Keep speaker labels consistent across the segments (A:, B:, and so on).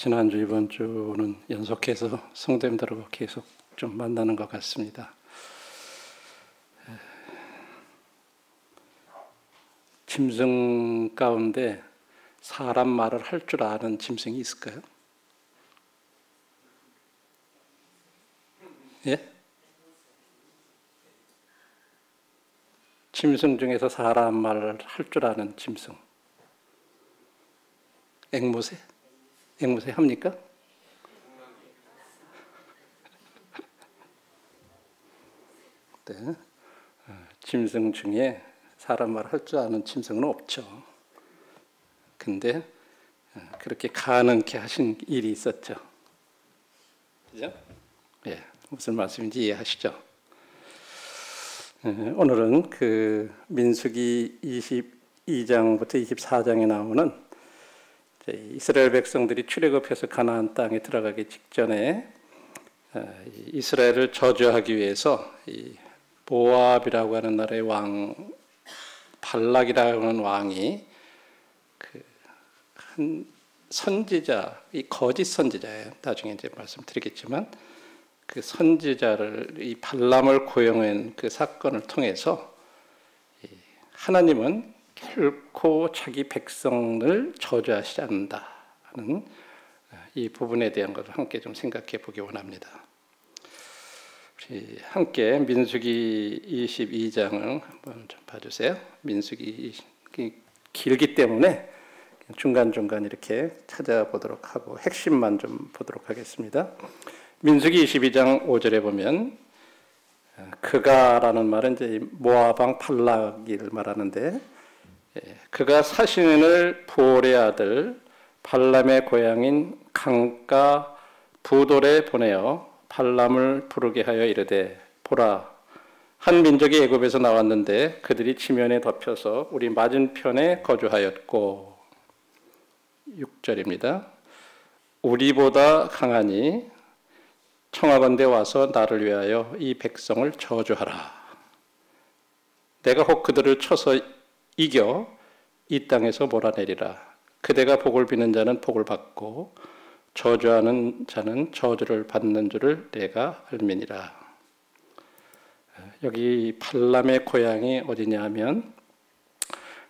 A: 지난주 이번 주는 연속해서 성도님들하고 계속 좀 만나는 것 같습니다. 짐승 가운데 사람 말을 할 줄 아는 짐승이 있을까요? 예? 짐승 중에서 사람 말을 할 줄 아는 짐승. 앵무새? 앵무새 합니까? 네. 짐승 중에 사람 말 할 줄 아는 짐승은 없죠. 근데 그렇게 가능케 하신 일이 있었죠. 그죠? 예, 무슨 말씀인지 이해하시죠? 오늘은 그 민수기 22장부터 24장에 나오는 이스라엘 백성들이 출애굽해서 가나안 땅에 들어가기 직전에 이스라엘을 저주하기 위해서 이 모압이라고 하는 나라의 왕 발락이라고 하는 왕이 한 선지자, 이 거짓 선지자예요. 나중에 이제 말씀드리겠지만 그 선지자를 이 발람을 고용한 그 사건을 통해서 하나님은 결코 자기 백성을 저주하시지 않는다 하는 이 부분에 대한 것을 함께 좀 생각해 보기 원합니다. 함께 민수기 22장을 한번 좀 봐주세요. 민수기 길기 때문에 중간중간 이렇게 찾아보도록 하고 핵심만 좀 보도록 하겠습니다. 민수기 22장 5절에 보면 그가라는 말은 이제 모압 왕 발락을 말하는데 그가 사신을 부올의 아들 발람의 고향인 강가 부돌에 보내어 발람을 부르게 하여 이르되 보라 한 민족이 애굽에서 나왔는데 그들이 지면에 덮여서 우리 맞은편에 거주하였고 6절입니다. 우리보다 강하니 청하건대 와서 나를 위하여 이 백성을 저주하라. 내가 혹 그들을 쳐서 이겨 이 땅에서 몰아내리라. 그대가 복을 비는 자는 복을 받고 저주하는 자는 저주를 받는 줄을 내가 알미니라. 여기 발람의 고향이 어디냐 하면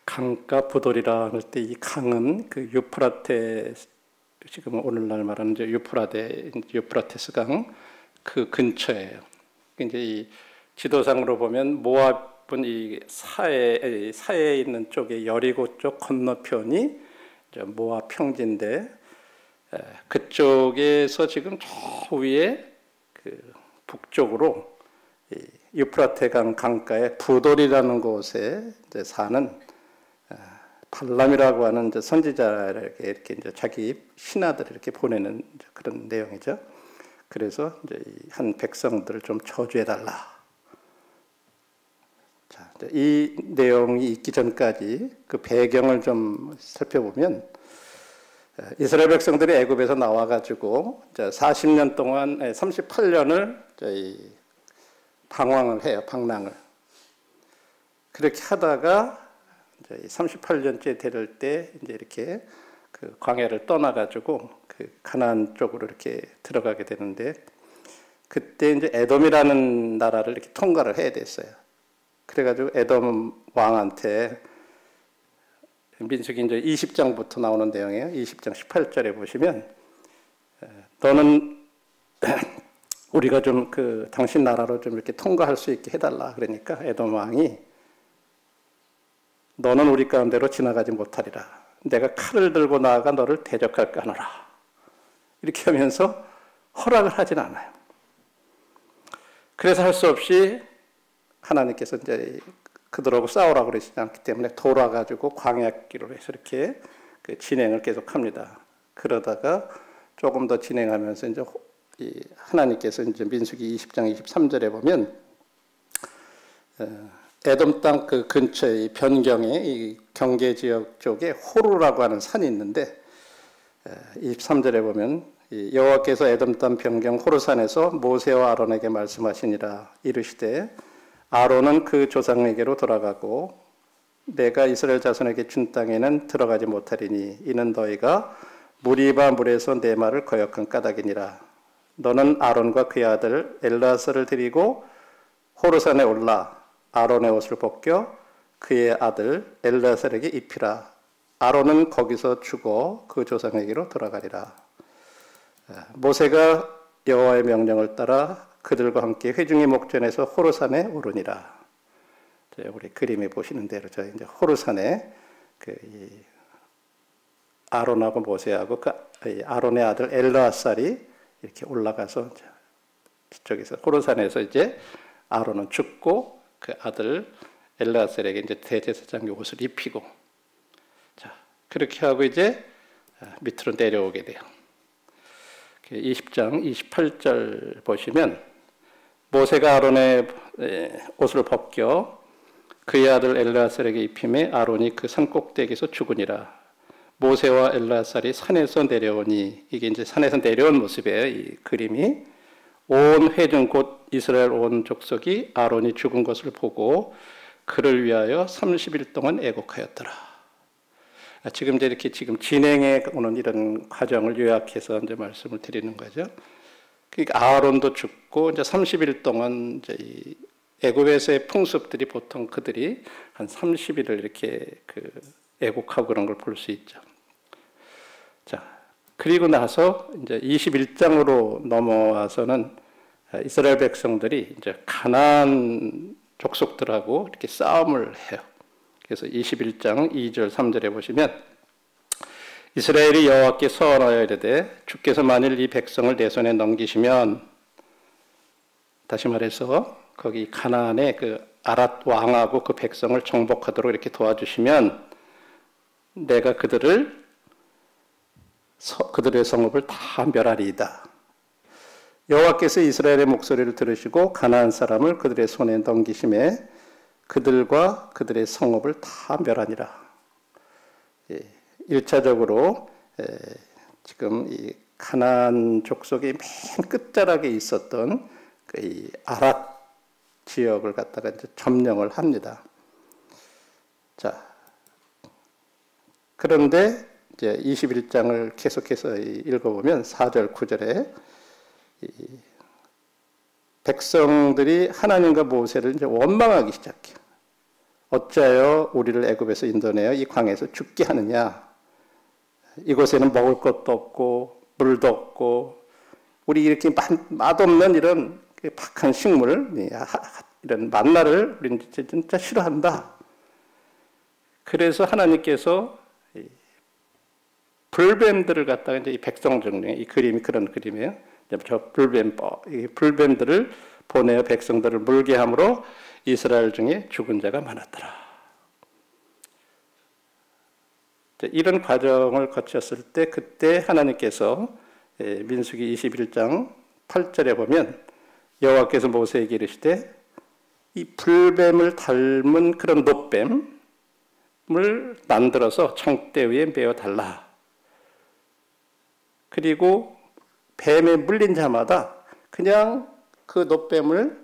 A: 강가 부돌이라 할 때 이 강은 그 유프라테 지금 오늘날 말하는 유프라테스 강 그 근처예요. 이제 이 지도상으로 보면 모압은 이 사해에 있는 쪽에 여리고 쪽 건너편이 모압 평지인데 그쪽에서 지금 저 위에 그 북쪽으로 유프라테강 강가의 부돌이라는 곳에 이제 사는 발람이라고 하는 이제 선지자에게 이렇게 이제 자기 신하들을 이렇게 보내는 그런 내용이죠. 그래서 이제 한 백성들을 좀 저주해달라. 자, 이 내용이 있기 전까지 그 배경을 좀 살펴보면 이스라엘 백성들이 애굽에서 나와가지고 40년 동안 38년을 방황을 해요. 방랑을. 그렇게 하다가 38년째 될 때 이제 이렇게 그 광야를 떠나가지고 그 가나안 쪽으로 이렇게 들어가게 되는데 그때 이제 에돔이라는 나라를 이렇게 통과를 해야 됐어요. 그래가지고 에돔 왕한테 민수기 이제 20장부터 나오는 내용이에요. 20장 18절에 보시면 너는 우리가 좀 그 당신 나라로 좀 이렇게 통과할 수 있게 해달라. 그러니까 에돔 왕이 너는 우리 가운데로 지나가지 못하리라. 내가 칼을 들고 나아가 너를 대적할까 하노라. 이렇게 하면서 허락을 하진 않아요. 그래서 할 수 없이 하나님께서 이제 그들하고 싸우라고 그러시지 않기 때문에 돌아가지고 광야길로 해서 이렇게 그 진행을 계속합니다. 그러다가 조금 더 진행하면서 이제 하나님께서 이제 민수기 20장 23절에 보면 에돔 땅 그 근처에 변경에 이 경계 지역 쪽에 호루라고 하는 산이 있는데 23절에 보면 여호와께서 에돔 땅 변경 호루산에서 모세와 아론에게 말씀하시니라 이르시되 아론은 그 조상에게로 돌아가고 내가 이스라엘 자손에게 준 땅에는 들어가지 못하리니 이는 너희가 무리바 물에서 내 말을 거역한 까닭이니라. 너는 아론과 그의 아들 엘르아살을 데리고 호르산에 올라 아론의 옷을 벗겨 그의 아들 엘르아살에게 입히라. 아론은 거기서 죽어 그 조상에게로 돌아가리라. 모세가 여호와의 명령을 따라 그들과 함께 회중의 목전에서 호르산에 오르니라. 우리 그림에 보시는 대로 저 이제 호르산에 아론하고 모세하고 그 아론의 아들 엘르아살이 이렇게 올라가서 저쪽에서 호르산에서 이제 아론은 죽고 그 아들 엘르아살에게 이제 대제사장의 옷을 입히고, 자 그렇게 하고 이제 밑으로 내려오게 돼요. 20장 28절 보시면 모세가 아론의 옷을 벗겨 그의 아들 엘르아살에게 입힘에 아론이 그 산 꼭대기에서 죽으니라. 모세와 엘르아살이 산에서 내려오니, 이게 이제 산에서 내려온 모습이에요. 이 그림이. 온 회중 곧 이스라엘 온 족속이 아론이 죽은 것을 보고 그를 위하여 30일 동안 애곡하였더라. 지금 이제 이렇게 지금 진행해 오는 이런 과정을 요약해서 이제 말씀을 드리는 거죠. 그러니까 아론도 죽고 이제 30일 동안 이제 이 애굽에서의 풍습들이 보통 그들이 한 30일을 이렇게 애곡하고 그런 걸 볼 수 있죠. 자, 그리고 나서 이제 21장으로 넘어와서는 이스라엘 백성들이 이제 가나안 족속들하고 이렇게 싸움을 해요. 그래서 21장 2절 3절에 보시면 이스라엘이 여호와께 서원하여 이르되 주께서 만일 이 백성을 내 손에 넘기시면, 다시 말해서 거기 가나안의 그 아랏 왕하고 그 백성을 정복하도록 이렇게 도와주시면 내가 그들의 성읍을 다 멸하리이다. 여호와께서 이스라엘의 목소리를 들으시고 가나안 사람을 그들의 손에 넘기심에 그들과 그들의 성읍을 다 멸하니라. 1차적으로 지금 이 가나안 족속의 맨 끝자락에 있었던 이 아랏 지역을 갖다가 이제 점령을 합니다. 자, 그런데 이제 21장을 계속해서 읽어보면 4절, 9절에 백성들이 하나님과 모세를 이제 원망하기 시작해요. 어찌하여 우리를 애굽에서 인도내어 이 광야에서 죽게 하느냐? 이곳에는 먹을 것도 없고 물도 없고 우리 이렇게 맛없는 이런 박한 식물, 이런 만나를 우리는 진짜 싫어한다. 그래서 하나님께서 불뱀들을 갖다가 이제 이 백성 중에, 이 그림이 그런 그림이에요. 저 불뱀들을 보내어 백성들을 물게 함으로 이스라엘 중에 죽은 자가 많았더라. 이런 과정을 거쳤을 때 그때 하나님께서 민수기 21장 8절에 보면 여호와께서 모세에게 이르시되 이 불뱀을 닮은 그런 놋뱀을 만들어서 창대 위에 메어 달라. 그리고 뱀에 물린 자마다 그냥 그 놋뱀을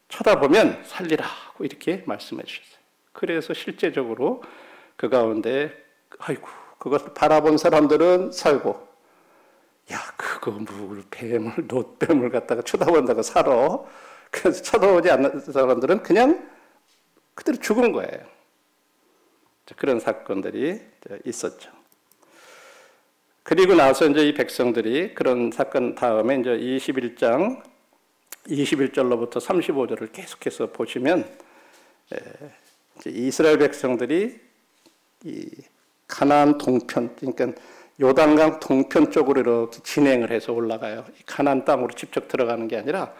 A: 쳐다보면 살리라고 이렇게 말씀해 주셨어요. 그래서 실제적으로 그 가운데 아이고 그것을 바라본 사람들은 살고, 야 그거 뭘 뱀을 놋뱀을 갖다가 쳐다본다고 살아. 그래서 쳐다보지 않는 사람들은 그냥 그대로 죽은 거예요. 그런 사건들이 있었죠. 그리고 나서 이제 이 백성들이 그런 사건 다음에 이제 21장 21절로부터 35절을 계속해서 보시면 이제 이스라엘 백성들이 이 가나안 동편, 그러니까 요단강 동편 쪽으로 이렇게 진행을 해서 올라가요. 가나안 땅으로 직접 들어가는 게 아니라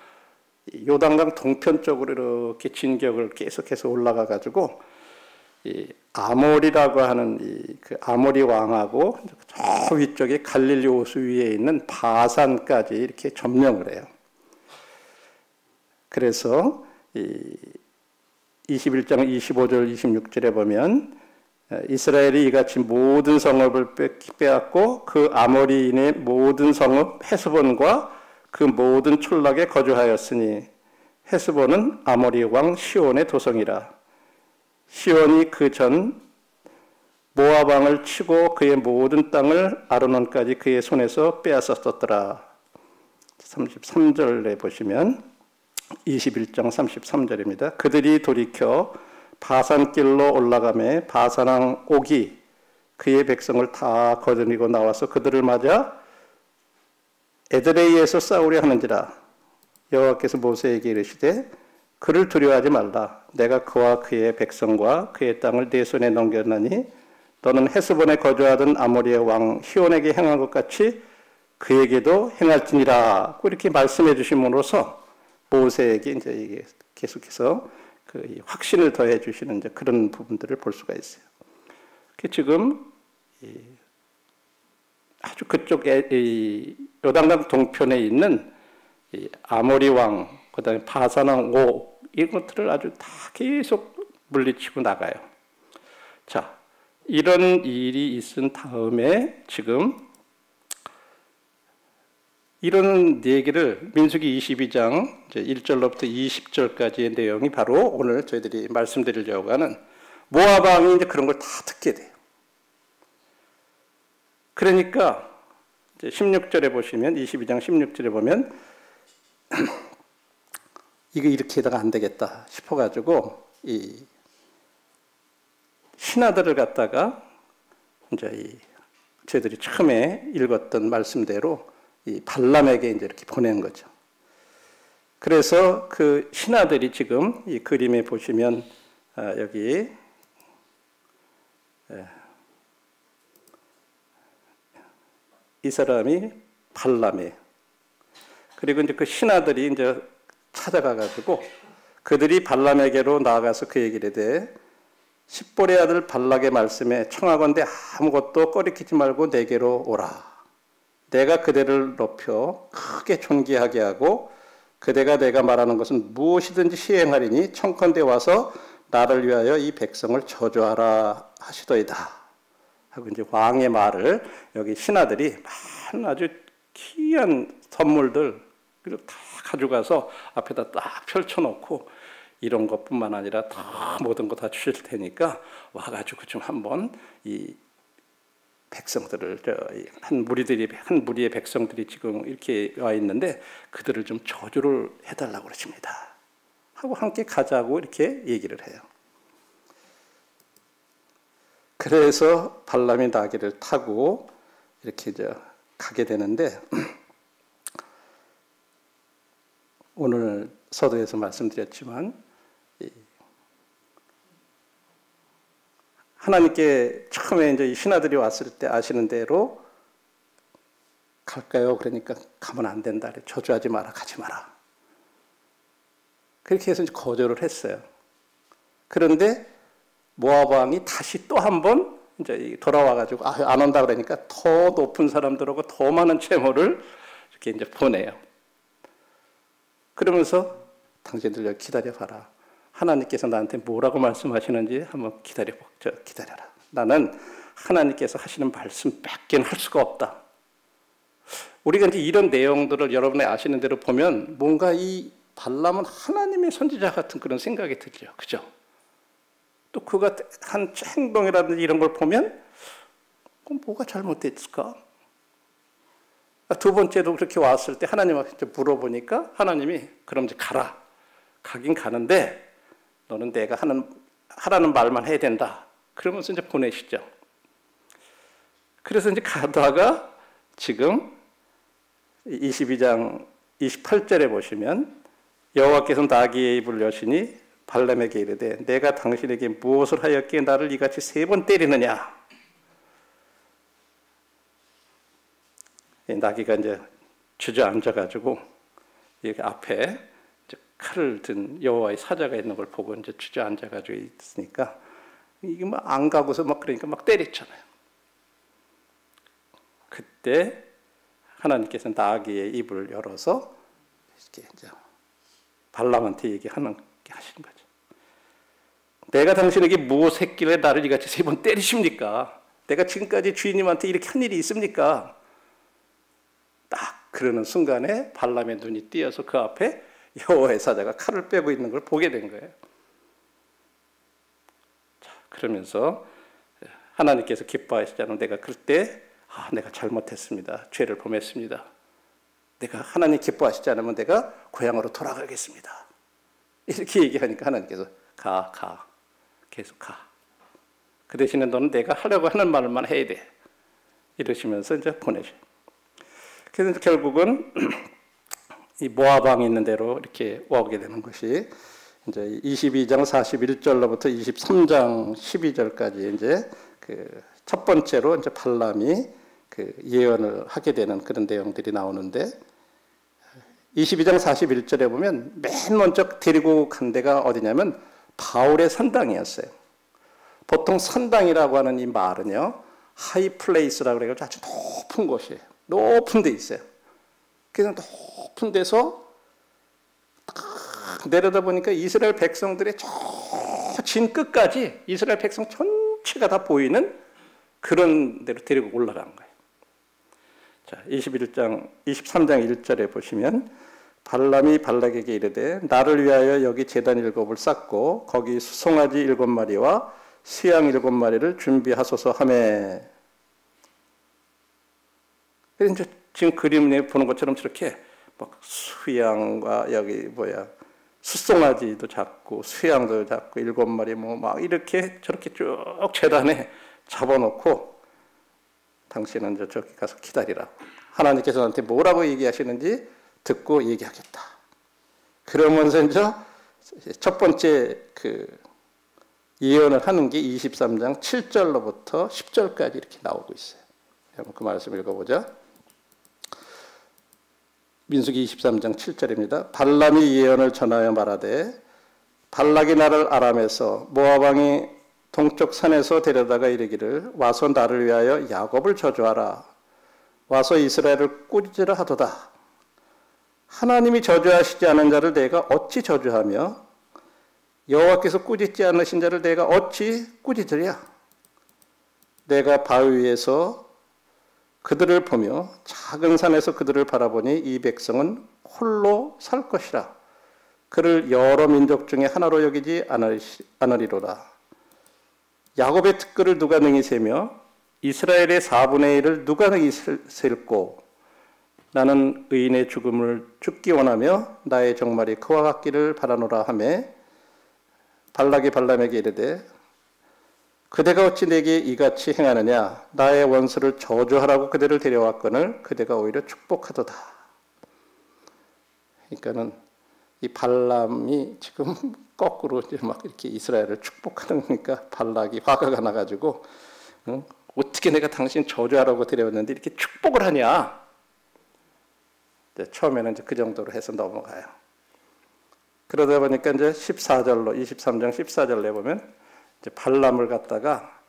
A: 요단강 동편 쪽으로 이렇게 진격을 계속해서 올라가 가지고 이 아몰이라고 하는 그 아몰이 왕하고 저 위쪽에 갈릴리 호수 위에 있는 바산까지 이렇게 점령을 해요. 그래서 이 21장 25절 26절에 보면 이스라엘이 이같이 모든 성읍을 빼앗고 그 아모리인의 모든 성읍 헤스본과 그 모든 촌락에 거주하였으니 헤스본은 아모리 왕 시온의 도성이라. 시온이 그 전 모압 왕을 치고 그의 모든 땅을 아르논까지 그의 손에서 빼앗았었더라. 33절에 보시면 21장 33절입니다. 그들이 돌이켜 바산길로 올라가매 바산왕 옥이 그의 백성을 다 거느리고 나와서 그들을 맞아 에드레이에서 싸우려 하는지라. 여호와께서 모세에게 이르시되 그를 두려워하지 말라. 내가 그와 그의 백성과 그의 땅을 네 손에 넘겼나니 너는 헤스본에 거주하던 아모리의 왕 시온에게 행한 것 같이 그에게도 행할지니라. 이렇게 말씀해 주심으로써 모세에게 이제 이게 계속해서 그 확신을 더해 주시는 이제 그런 부분들을 볼 수가 있어요. 지금 아주 그쪽 요단강 동편에 있는 아모리 왕, 그다음에 바산 왕 옥, 이것들을 아주 다 계속 물리치고 나가요. 자, 이런 일이 있은 다음에 지금 이런 얘기를 민수기 22장 1절로부터 20절까지의 내용이 바로 오늘 저희들이 말씀드리려고 하는 모압 왕이 이제 그런 걸 다 듣게 돼요. 그러니까 이제 16절에 보시면 22장 16절에 보면 이거 이렇게 해다가 안 되겠다 싶어가지고 이 신하들을 갖다가 이제 저희들이 처음에 읽었던 말씀대로 이 발람에게 이제 이렇게 보낸 거죠. 그래서 그 신하들이 지금 이 그림에 보시면 여기 이 사람이 발람이에요. 그리고 이제 그 신하들이 이제 찾아가가지고 그들이 발람에게로 나아가서 그 얘기를 해. 십볼의 아들 발락의 말씀에 청하건대 아무것도 꺼리키지 말고 내게로 오라. 내가 그대를 높여 크게 존귀하게 하고 그대가 내가 말하는 것은 무엇이든지 시행하리니 청컨대 와서 나를 위하여 이 백성을 저주하라 하시더이다. 하고 이제 왕의 말을 여기 신하들이 많은 아주 귀한 선물들 다 가져가서 앞에다 딱 펼쳐놓고 이런 것뿐만 아니라 다 모든 거 다 주실 테니까 와가지고 좀 한번 이 백성들을 한 무리의 백성들이 지금 이렇게 와 있는데 그들을 좀 저주를 해달라고 그러십니다. 하고 함께 가자고 이렇게 얘기를 해요. 그래서 발람이 나귀를 타고 이렇게 이제 가게 되는데 오늘 서두에서 말씀드렸지만 하나님께 처음에 이제 이 신하들이 왔을 때 아시는 대로 갈까요? 그러니까 가면 안 된다. 저주하지 마라, 가지 마라. 그렇게 해서 이제 거절을 했어요. 그런데 모압 왕이 다시 또 한 번 이제 돌아와가지고 안 온다 그러니까 더 높은 사람들하고 더 많은 채무를 이렇게 이제 보내요. 그러면서 당신들 여기 기다려봐라. 하나님께서 나한테 뭐라고 말씀하시는지 한번 기다려라. 나는 하나님께서 하시는 말씀 뺏기는 할 수가 없다. 우리가 이제 이런 내용들을 여러분이 아시는 대로 보면 뭔가 이 발람은 하나님의 선지자 같은 그런 생각이 들죠. 그죠? 또 그가 한 행동이라든지 이런 걸 보면 뭐가 잘못됐을까? 두 번째도 그렇게 왔을 때 하나님한테 물어보니까 하나님이 그럼 이제 가라. 가긴 가는데 너는 내가 하라는 말만 해야 된다. 그러면서 이제 보내시죠. 그래서 이제 가다가 지금 22장 28절에 보시면 여호와께서 나귀의 입을 여시니 발람에게 이르되 내가 당신에게 무엇을 하였기에 나를 이같이 3번 때리느냐. 나귀가 이제 주저앉아가지고 여기 앞에 칼을 든 여호와의 사자가 있는 걸 보고 이제 주저앉아가지고 있으니까 이게 막 안 가고서 막 그러니까 막 때렸잖아요. 그때 하나님께서 나귀의 입을 열어서 이렇게 이제 발람한테 얘기하시는 거죠. 내가 당신에게 무엇 했길래 나를 이같이 3번 때리십니까? 내가 지금까지 주인님한테 이렇게 한 일이 있습니까? 딱 그러는 순간에 발람의 눈이 띄어서 그 앞에 여호와의 사자가 칼을 빼고 있는 걸 보게 된 거예요. 자, 그러면서 하나님께서 기뻐하시지 않으면 내가 그때 내가 잘못했습니다. 죄를 범했습니다. 내가 하나님 기뻐하시지 않으면 내가 고향으로 돌아가겠습니다. 이렇게 얘기하니까 하나님께서 가. 계속 가. 그 대신에 너는 내가 하려고 하는 말만 해야 돼. 이러시면서 이제 보내셔요. 그래서 결국은 이 모압 왕이 있는 대로 이렇게 오게 되는 것이 이제 22장 41절로부터 23장 12절까지 이제 그 첫 번째로 이제 발람이 그 예언을 하게 되는 그런 내용들이 나오는데 22장 41절에 보면 맨 먼저 데리고 간 데가 어디냐면 바울의 선당이었어요. 보통 선당이라고 하는 이 말은요, 하이 플레이스라고 그래가지고 아주 높은 곳이에요. 높은 데 있어요. 그래서 높은 데서 딱 내려다보니까 이스라엘 백성들의 저 진 끝까지 이스라엘 백성 전체가 다 보이는 그런 데로 데리고 올라간 거예요. 자, 23장 1절에 보시면 발람이 발락에게 이르되 나를 위하여 여기 제단 7을 쌓고 거기 수송아지 7마리와 수양 7마리를 준비하소서 하매. 그래서 이제 지금 그림에 보는 것처럼 저렇게 막 수양과 여기 수송아지도 잡고 수양도 잡고 7마리 막 이렇게 저렇게 쭉 제단에 잡아놓고 당신은 이제 저기 가서 기다리라고. 하나님께서 나한테 뭐라고 얘기하시는지 듣고 얘기하겠다. 그러면서 이제 첫 번째 그 예언을 하는 게 23장 7절로부터 10절까지 이렇게 나오고 있어요. 한번 그 말씀 읽어보자. 민수기 23장 7절입니다. 발람이 예언을 전하여 말하되 발락이 나를 아람에서 모압 왕이 동쪽 산에서 데려다가 이르기를 와서 나를 위하여 야곱을 저주하라. 와서 이스라엘을 꾸짖으라 하도다. 하나님이 저주하시지 않은 자를 내가 어찌 저주하며 여호와께서 꾸짖지 않으신 자를 내가 어찌 꾸짖으랴. 내가 바위 위에서 그들을 보며 작은 산에서 그들을 바라보니 이 백성은 홀로 살 것이라. 그를 여러 민족 중에 하나로 여기지 않으리로다. 야곱의 특글을 누가 능히 세며 이스라엘의 4분의 1을 누가 능히 셀고 나는 의인의 죽음을 죽기 원하며 나의 정말이 그와 같기를 바라노라 하며 발락이 발람에게 이르되 그대가 어찌 내게 이같이 행하느냐. 나의 원수를 저주하라고 그대를 데려왔거늘 그대가 오히려 축복하도다. 그러니까는 이 발람이 지금 거꾸로 이제 막 이렇게 이스라엘을 축복하는 거니까 발락이 화가 나가지고 어떻게 내가 당신 저주하라고 데려왔는데 이렇게 축복을 하냐. 이제 처음에는 이제 그 정도로 해서 넘어가요. 그러다 보니까 이제 14절로 23장 14절에 보면 이제 발람을 갖다가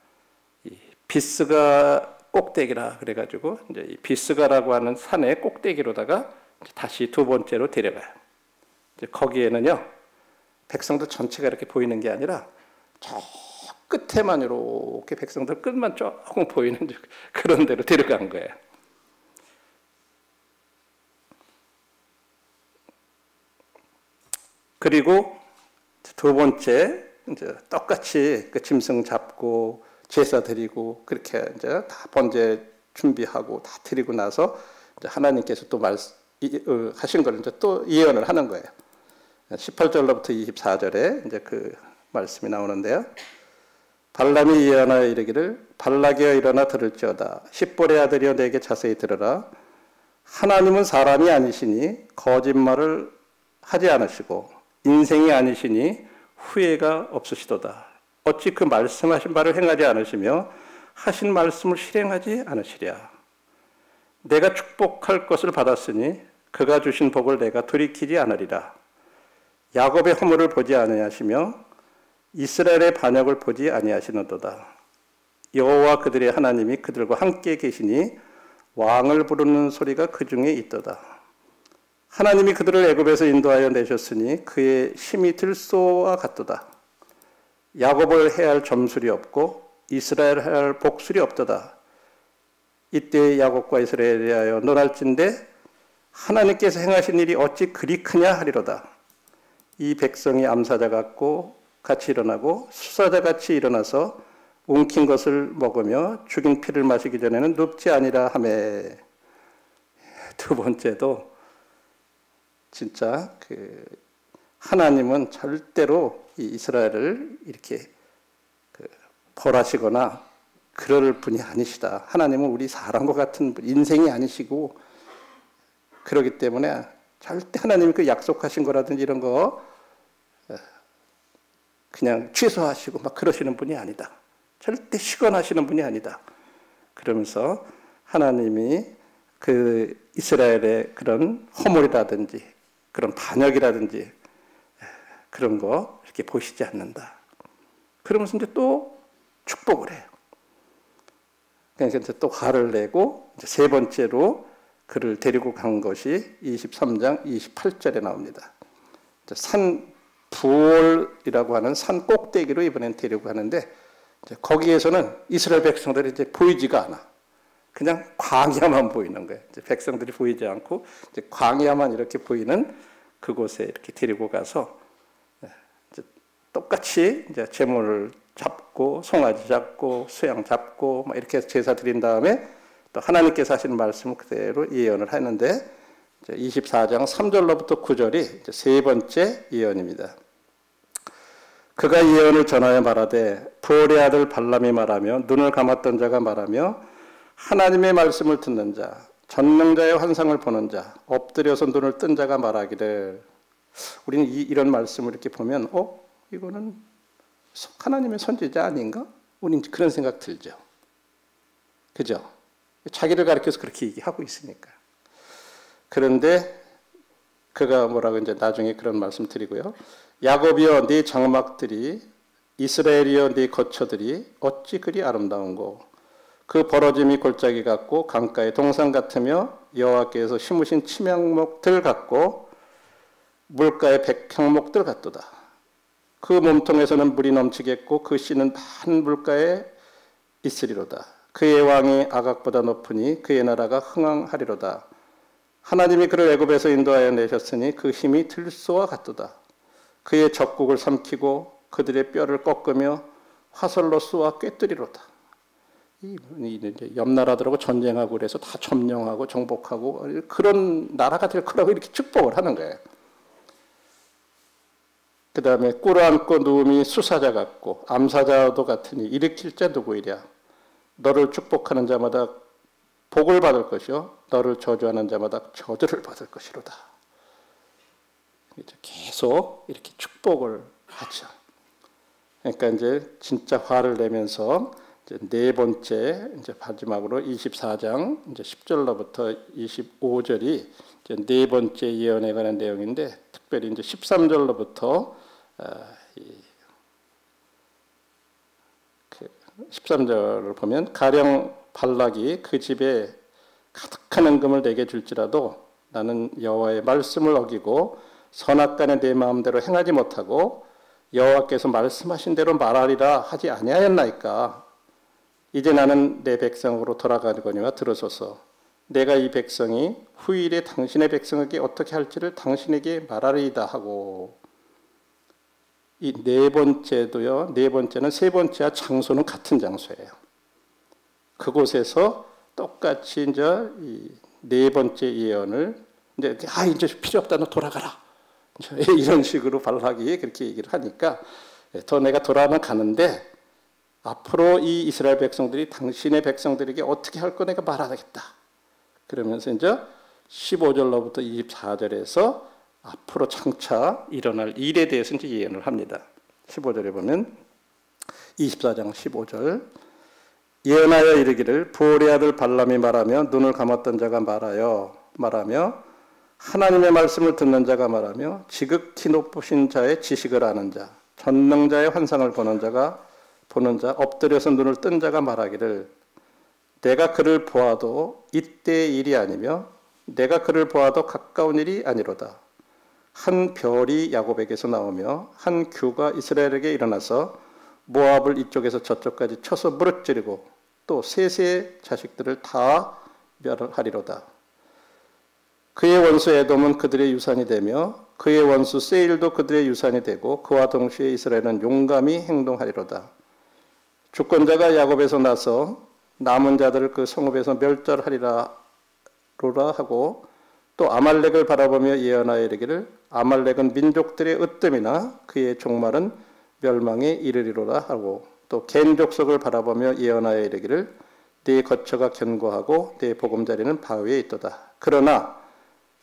A: 이 비스가 꼭대기라 그래가지고 이제 이 비스가라고 하는 산의 꼭대기로다가 다시 두 번째로 데려가요. 이제 거기에는요 백성들 전체가 이렇게 보이는 게 아니라 저 끝에만 이렇게 백성들 끝만 조금 보이는 그런 데로 데려간 거예요. 그리고 두 번째 이제 똑같이 그 짐승 잡고 제사 드리고 그렇게 이제 다 번제 준비하고 다 드리고 나서 이제 하나님께서 또 하신 걸 이제 또 예언을 하는 거예요. 18절로부터 24절에 이제 그 말씀이 나오는데요. 발람이 예언하여 이르기를 발락이여 일어나 들을지어다. 십볼의 아들이여 내게 자세히 들으라. 하나님은 사람이 아니시니 거짓말을 하지 않으시고 인생이 아니시니 후회가 없으시도다. 어찌 그 말씀하신 바를 행하지 않으시며 하신 말씀을 실행하지 않으시랴. 내가 축복할 것을 받았으니 그가 주신 복을 내가 돌이키지 않으리라. 야곱의 허물을 보지 아니하시며 이스라엘의 반역을 보지 아니하시는도다. 여호와 그들의 하나님이 그들과 함께 계시니 왕을 부르는 소리가 그 중에 있도다. 하나님이 그들을 애굽에서 인도하여 내셨으니 그의 힘이 들소와 같도다. 야곱을 해할 점술이 없고 이스라엘을 해할 복술이 없도다. 이때 야곱과 이스라엘에 대하여 논할진대 하나님께서 행하신 일이 어찌 그리 크냐 하리로다. 이 백성이 암사자 같고 같이 일어나고 수사자 같이 일어나서 웅킨 것을 먹으며 죽인 피를 마시기 전에는 눕지 아니라 하매. 두 번째도 진짜 하나님은 절대로 이 이스라엘을 이렇게 벌하시거나 그럴 분이 아니시다. 하나님은 우리 사람과 같은 인생이 아니시고, 그렇기 때문에 절대 하나님이 그 약속하신 거라든지 이런 거 그냥 취소하시고 막 그러시는 분이 아니다. 절대 시건하시는 분이 아니다. 그러면서 하나님이 그 이스라엘의 그런 허물이라든지 그런 반역이라든지 그런 거 이렇게 보시지 않는다. 그러면서 이제 또 축복을 해요. 그러니까 이제 또 화를 내고 이제 세 번째로 그를 데리고 간 것이 23장 28절에 나옵니다. 산 부올이라고 하는 산 꼭대기로 이번엔 데리고 가는데, 거기에서는 이스라엘 백성들이 이제 보이지가 않아. 그냥 광야만 보이는 거예요. 이제 백성들이 보이지 않고 이제 광야만 이렇게 보이는 그곳에 이렇게 데리고 가서 이제 똑같이 이제 제물을 잡고 송아지 잡고 수양 잡고 막 이렇게 제사 드린 다음에 또 하나님께서 하시는 말씀을 그대로 예언을 하는데, 24장 3절로부터 9절이 세 번째 예언입니다. 그가 예언을 전하여 말하되 부올의 아들 발람이 말하며 눈을 감았던 자가 말하며 하나님의 말씀을 듣는 자 전능자의 환상을 보는 자 엎드려서 눈을 뜬 자가 말하기를. 우리는 이런 말씀을 이렇게 보면 이거는 하나님의 선지자 아닌가? 우리는 그런 생각 들죠. 그죠? 자기를 가리켜서 그렇게 얘기하고 있으니까. 그런데 그가 뭐라고 이제 나중에 그런 말씀 드리고요. 야곱이여 네 장막들이 이스라엘이여 네 거처들이 어찌 그리 아름다운고 그 벌어짐이 골짜기 같고 강가의 동산 같으며 여호와께서 심으신 침향목들 같고 물가의 백향목들 같도다. 그 몸통에서는 물이 넘치겠고 그 씨는 한 물가에 있으리로다. 그의 왕이 아각보다 높으니 그의 나라가 흥왕하리로다. 하나님이 그를 애굽에서 인도하여 내셨으니 그 힘이 들소와 같도다. 그의 적국을 삼키고 그들의 뼈를 꺾으며 화살로 쏘아 꿰뜨리로다. 이제 옆 나라들하고 전쟁하고 그래서 다 점령하고 정복하고 그런 나라가 될 거라고 이렇게 축복을 하는 거예요. 그 다음에 꿇어앉고 누움이 수사자 같고 암사자도 같으니 일으킬 자 누구이랴. 너를 축복하는 자마다 복을 받을 것이요 너를 저주하는 자마다 저주를 받을 것이로다. 계속 이렇게 축복을 하죠. 그러니까 이제 진짜 화를 내면서 이제 네 번째 이제 마지막으로 24장 이제 10절로부터 25절이 이제 네 번째 예언에 관한 내용인데, 특별히 이제 13절로부터 13절을 보면 가령 발락이 그 집에 가득한 은금을 내게 줄지라도 나는 여호와의 말씀을 어기고 선악간에 내 마음대로 행하지 못하고 여호와께서 말씀하신 대로 말하리라 하지 아니하였나이까. 이제 나는 내 백성으로 돌아가거니와 들으소서. 내가 이 백성이 후일에 당신의 백성에게 어떻게 할지를 당신에게 말하리이다 하고. 이 네 번째도요. 네 번째는 세 번째와 장소는 같은 장소예요. 그곳에서 똑같이 이제 이 네 번째 예언을 이제 필요 없다 너 돌아가라. 이런 식으로 발락이 그렇게 얘기를 하니까 더 내가 돌아가면 가는데 앞으로 이 이스라엘 백성들이 당신의 백성들에게 어떻게 할 거 내가 말하겠다. 그러면서 이제 15절로부터 24절에서 앞으로 장차 일어날 일에 대해서 이제 예언을 합니다. 15절에 보면 24장 15절 예언하여 이르기를 부올의 아들 발람이 말하며 눈을 감았던 자가 말하며 하나님의 말씀을 듣는 자가 말하며 지극히 높으신 자의 지식을 아는 자 전능자의 환상을 보는 자 엎드려서 눈을 뜬 자가 말하기를 내가 그를 보아도 이때의 일이 아니며 내가 그를 보아도 가까운 일이 아니로다. 한 별이 야곱에게서 나오며 한 규가 이스라엘에게 일어나서 모압을 이쪽에서 저쪽까지 쳐서 무너뜨리고 또 셋의 자식들을 다 멸하리로다. 그의 원수 에돔은 그들의 유산이 되며 그의 원수 세일도 그들의 유산이 되고 그와 동시에 이스라엘은 용감히 행동하리로다. 주권자가 야곱에서 나서 남은 자들을 그 성읍에서 멸절하리라 로라 하고 또 아말렉을 바라보며 예언하여 이르기를 아말렉은 민족들의 으뜸이나 그의 종말은 멸망에 이르리로라 하고 또 겐 족속을 바라보며 예언하여 이르기를 네 거처가 견고하고 네 보금자리는 바위에 있도다. 그러나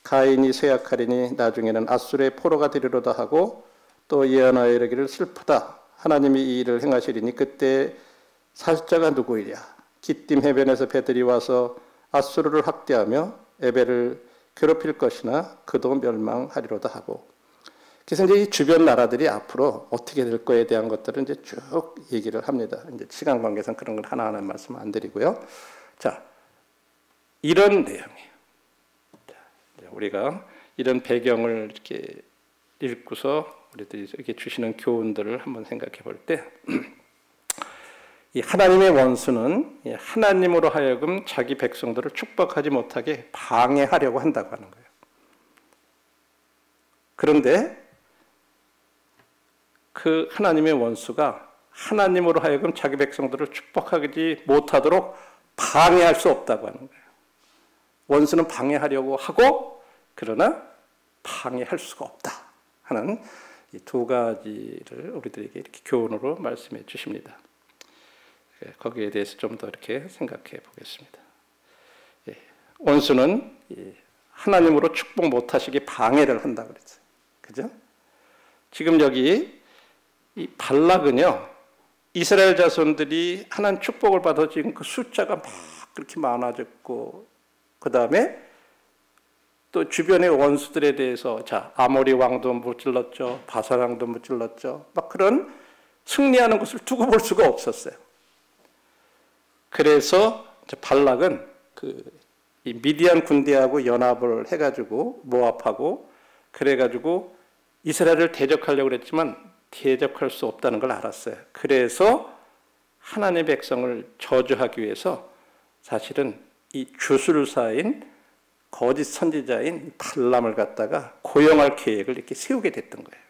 A: 가인이 쇠약하리니 나중에는 앗술의 포로가 되리로다 하고 또 예언하여 이르기를 슬프다. 하나님이 이 일을 행하시리니 그때 살자가 누구이랴. 기띔 해변에서 배들이 와서 앗수르를 학대하며 에벨을 괴롭힐 것이나 그도 멸망하리로다 하고. 그래서 이제 이 주변 나라들이 앞으로 어떻게 될 거에 대한 것들은 이제 쭉 얘기를 합니다. 이제 시간 관계상 그런 걸 하나하나 말씀 안 드리고요. 자, 이런 내용이에요. 자, 우리가 이런 배경을 이렇게 읽고서 우리들이 이렇게 주시는 교훈들을 한번 생각해 볼 때, 이 하나님의 원수는 하나님으로 하여금 자기 백성들을 축복하지 못하게 방해하려고 한다고 하는 거예요. 그런데 그 하나님의 원수가 하나님으로 하여금 자기 백성들을 축복하지 못하도록 방해할 수 없다고 하는 거예요. 원수는 방해하려고 하고 그러나 방해할 수가 없다 하는 이 두 가지를 우리들에게 이렇게 교훈으로 말씀해 주십니다. 거기에 대해서 좀 더 이렇게 생각해 보겠습니다. 원수는 하나님으로 축복 못하시게 방해를 한다고 그랬어요. 그죠? 지금 여기 이 발락은요, 이스라엘 자손들이 하나님 축복을 받아 지금 그 숫자가 막 그렇게 많아졌고, 그 다음에 또 주변의 원수들에 대해서, 자, 아모리 왕도 무찔렀죠, 바산 왕도 무찔렀죠, 막 그런 승리하는 것을 두고 볼 수가 없었어요. 그래서 발락은 이 미디안 군대하고 연합을 해가지고 모압하고 그래가지고 이스라엘을 대적하려고 그랬지만 대적할 수 없다는 걸 알았어요. 그래서 하나님의 백성을 저주하기 위해서 사실은 이 주술사인 거짓 선지자인 발람을 갖다가 고용할 계획을 이렇게 세우게 됐던 거예요.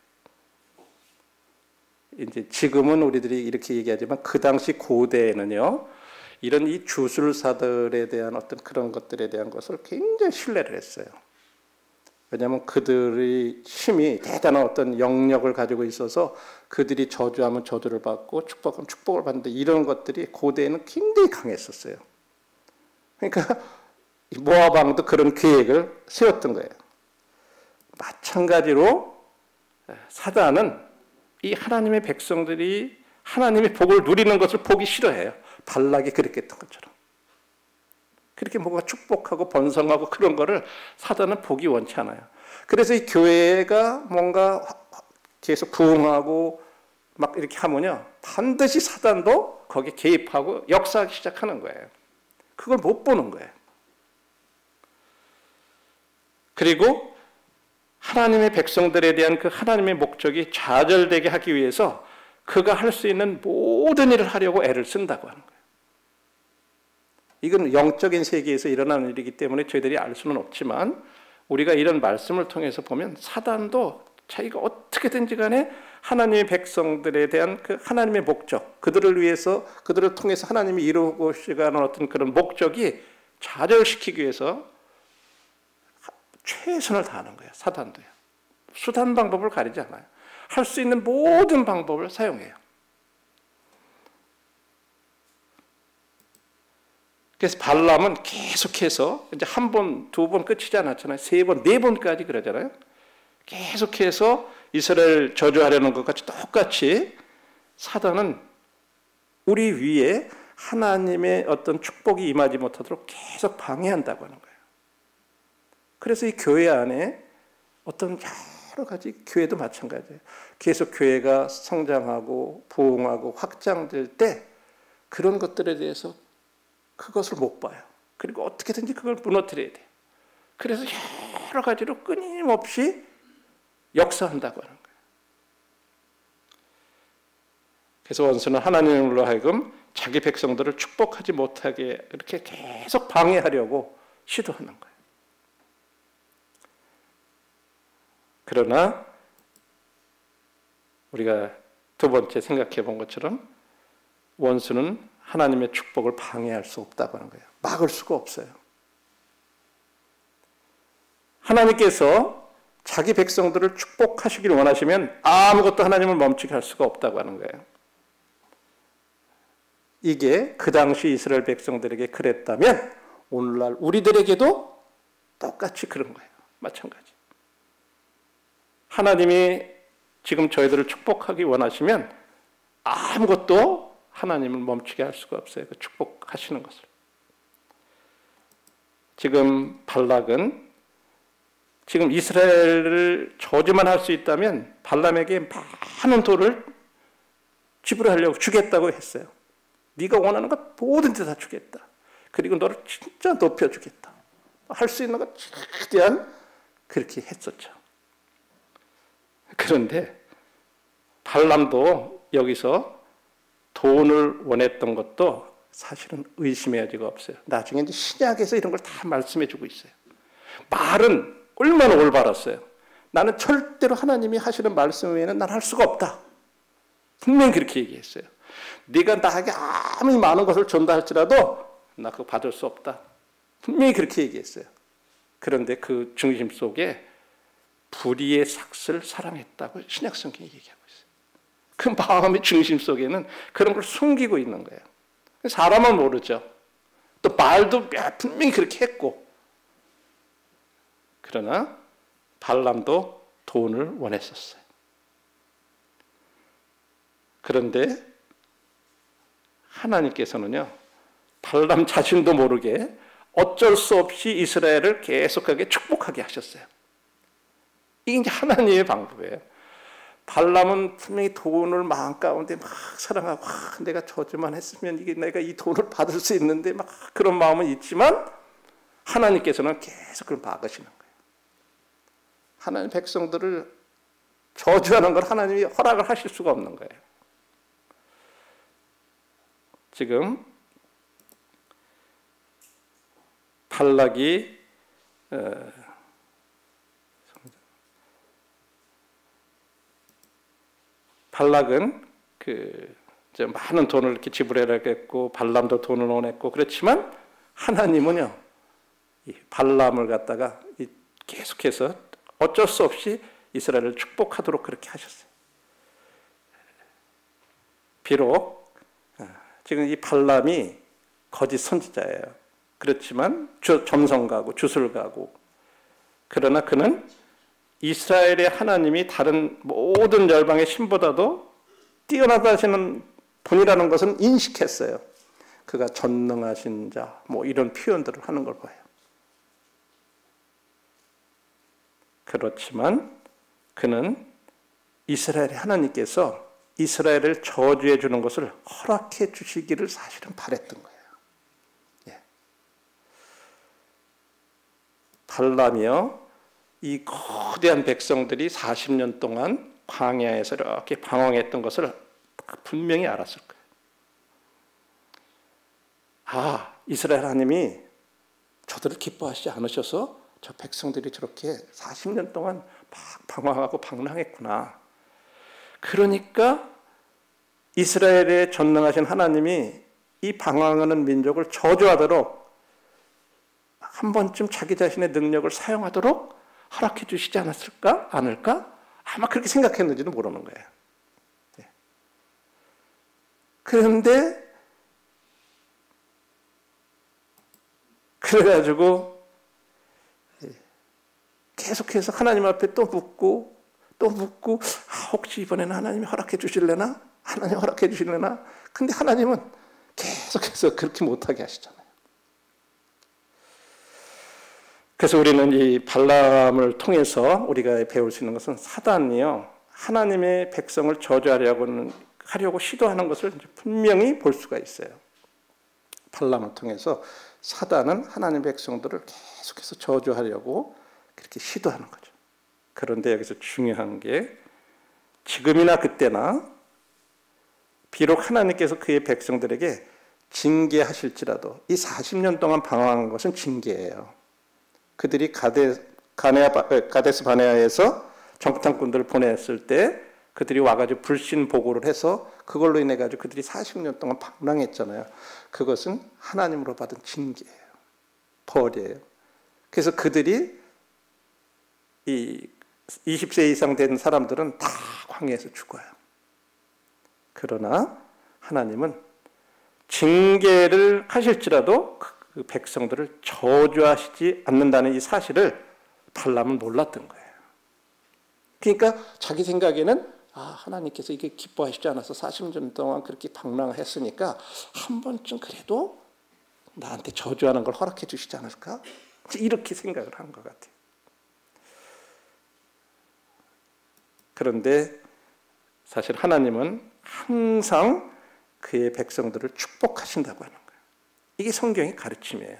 A: 이제 지금은 우리들이 이렇게 얘기하지만 그 당시 고대에는요, 이런 이 주술사들에 대한 어떤 그런 것들에 대한 것을 굉장히 신뢰를 했어요. 왜냐하면 그들의 힘이 대단한 어떤 영역을 가지고 있어서 그들이 저주하면 저주를 받고 축복하면 축복을 받는데 이런 것들이 고대에는 굉장히 강했었어요. 그러니까 모압 왕도 그런 계획을 세웠던 거예요. 마찬가지로 사단은 이 하나님의 백성들이 하나님의 복을 누리는 것을 보기 싫어해요. 발락이 그렇게 했던 것처럼. 그렇게 뭔가 축복하고 번성하고 그런 거를 사단은 보기 원치 않아요. 그래서 이 교회가 뭔가 계속 부흥하고 막 이렇게 하면요, 반드시 사단도 거기에 개입하고 역사하기 시작하는 거예요. 그걸 못 보는 거예요. 그리고 하나님의 백성들에 대한 그 하나님의 목적이 좌절되게 하기 위해서 그가 할 수 있는 모든 일을 하려고 애를 쓴다고 하는 거예요. 이건 영적인 세계에서 일어나는 일이기 때문에 저희들이 알 수는 없지만 우리가 이런 말씀을 통해서 보면 사단도 자기가 어떻게든지 간에 하나님의 백성들에 대한 그 하나님의 목적, 그들을 위해서, 그들을 통해서 하나님이 이루고 싶어가는 어떤 그런 목적이 좌절시키기 위해서 최선을 다하는 거예요. 사단도요. 수단 방법을 가리지 않아요. 할 수 있는 모든 방법을 사용해요. 그래서 발람은 계속해서 이제 한 번, 두 번 끝이지 않았잖아요. 세 번, 네 번까지 그러잖아요. 계속해서 이스라엘 저주하려는 것 같이 똑같이 사단은 우리 위에 하나님의 어떤 축복이 임하지 못하도록 계속 방해한다고 하는 거예요. 그래서 이 교회 안에 어떤 여러 가지, 교회도 마찬가지예요. 계속 교회가 성장하고 부흥하고 확장될 때 그런 것들에 대해서 그것을 못 봐요. 그리고 어떻게든지 그걸 무너뜨려야 돼요. 그래서 여러 가지로 끊임없이 역사한다고 하는 거예요. 그래서 원수는 하나님으로 하여금 자기 백성들을 축복하지 못하게 이렇게 계속 방해하려고 시도하는 거예요. 그러나 우리가 두 번째 생각해 본 것처럼 원수는 하나님의 축복을 방해할 수 없다고 하는 거예요. 막을 수가 없어요. 하나님께서 자기 백성들을 축복하시길 원하시면 아무것도 하나님을 멈추게 할 수가 없다고 하는 거예요. 이게 그 당시 이스라엘 백성들에게 그랬다면 오늘날 우리들에게도 똑같이 그런 거예요. 마찬가지. 하나님이 지금 저희들을 축복하기 원하시면 아무것도 하나님을 멈추게 할 수가 없어요. 그 축복하시는 것을. 지금 발락은 지금 이스라엘을 저주만 할 수 있다면 발람에게 많은 돌을 지불하려고 주겠다고 했어요. 네가 원하는 것 뭐든지 다 주겠다. 그리고 너를 진짜 높여주겠다. 할 수 있는 것 최대한 그렇게 했었죠. 그런데 발람도 여기서 돈을 원했던 것도 사실은 의심의 여지가 없어요. 나중에 이제 신약에서 이런 걸 다 말씀해 주고 있어요. 말은 얼마나 올바랐어요. 나는 절대로 하나님이 하시는 말씀 외에는 난 할 수가 없다. 분명히 그렇게 얘기했어요. 네가 나에게 아무리 많은 것을 준다 할지라도 나 그거 받을 수 없다. 분명히 그렇게 얘기했어요. 그런데 그 중심 속에 불의의 삭슬 사랑했다고 신약 성경이 얘기하고 있어요. 그 마음의 중심 속에는 그런 걸 숨기고 있는 거예요. 사람은 모르죠. 또 말도 분명히 그렇게 했고. 그러나 발람도 돈을 원했었어요. 그런데 하나님께서는요, 발람 자신도 모르게 어쩔 수 없이 이스라엘을 계속하게 축복하게 하셨어요. 이게 이제 하나님의 방법이에요. 발람은 분명히 돈을 마음 가운데 막 사랑하고 내가 저주만 했으면 이게 내가 이 돈을 받을 수 있는데 막 그런 마음은 있지만 하나님께서는 계속 그걸 막으시는 거예요. 하나님 백성들을 저주하는 걸 하나님이 허락을 하실 수가 없는 거예요. 지금 발락이 발락은 많은 돈을 이렇게 지불해야겠고 발람도 돈을 원했고 그렇지만 하나님은요 이 발람을 갖다가 계속해서 어쩔 수 없이 이스라엘을 축복하도록 그렇게 하셨어요. 비록 지금 이 발람이 거짓 선지자예요. 그렇지만 점성가고 주술가고 그러나 그는 이스라엘의 하나님이 다른 모든 열방의 신보다도 뛰어나다시는 분이라는 것은 인식했어요. 그가 전능하신 자 뭐 이런 표현들을 하는 걸 봐요. 그렇지만 그는 이스라엘의 하나님께서 이스라엘을 저주해 주는 것을 허락해 주시기를 사실은 바랬던 거예요. 예. 발람이요 이 거대한 백성들이 40년 동안 광야에서 이렇게 방황했던 것을 분명히 알았을 거예요. 아, 이스라엘 하나님이 저들을 기뻐하시지 않으셔서 저 백성들이 저렇게 40년 동안 막 방황하고 방랑했구나. 그러니까 이스라엘의 전능하신 하나님이 이 방황하는 민족을 저주하도록 한 번쯤 자기 자신의 능력을 사용하도록 허락해 주시지 않았을까? 않을까? 아마 그렇게 생각했는지도 모르는 거예요. 그런데 그래가지고 계속해서 하나님 앞에 또 묻고 혹시 이번에는 하나님이 허락해 주실래나? 하나님 허락해 주실래나? 근데 하나님은 계속해서 그렇게 못하게 하시잖아요. 그래서 우리는 이 발람을 통해서 우리가 배울 수 있는 것은 사단이요 하나님의 백성을 저주하려고 시도하는 것을 분명히 볼 수가 있어요. 발람을 통해서 사단은 하나님의 백성들을 계속해서 저주하려고 그렇게 시도하는 거죠. 그런데 여기서 중요한 게 지금이나 그때나 비록 하나님께서 그의 백성들에게 징계하실지라도 이 40년 동안 방황한 것은 징계예요. 그들이 가데스 바네아에서 정탐꾼들을 보냈을 때 그들이 와가지고 불신 보고를 해서 그걸로 인해 가지고 그들이 40년 동안 방랑했잖아요. 그것은 하나님으로 받은 징계예요. 벌이에요. 그래서 그들이 이 20세 이상 된 사람들은 다 광야에서 죽어요. 그러나 하나님은 징계를 하실지라도 그 백성들을 저주하시지 않는다는 이 사실을 발람은 몰랐던 거예요. 그러니까 자기 생각에는 하나님께서 이게 기뻐하시지 않아서 40년 동안 그렇게 방랑했으니까 한 번쯤 그래도 나한테 저주하는 걸 허락해 주시지 않을까? 이렇게 생각을 한 것 같아요. 그런데 사실 하나님은 항상 그의 백성들을 축복하신다고 하는 거예요. 이게 성경의 가르침이에요.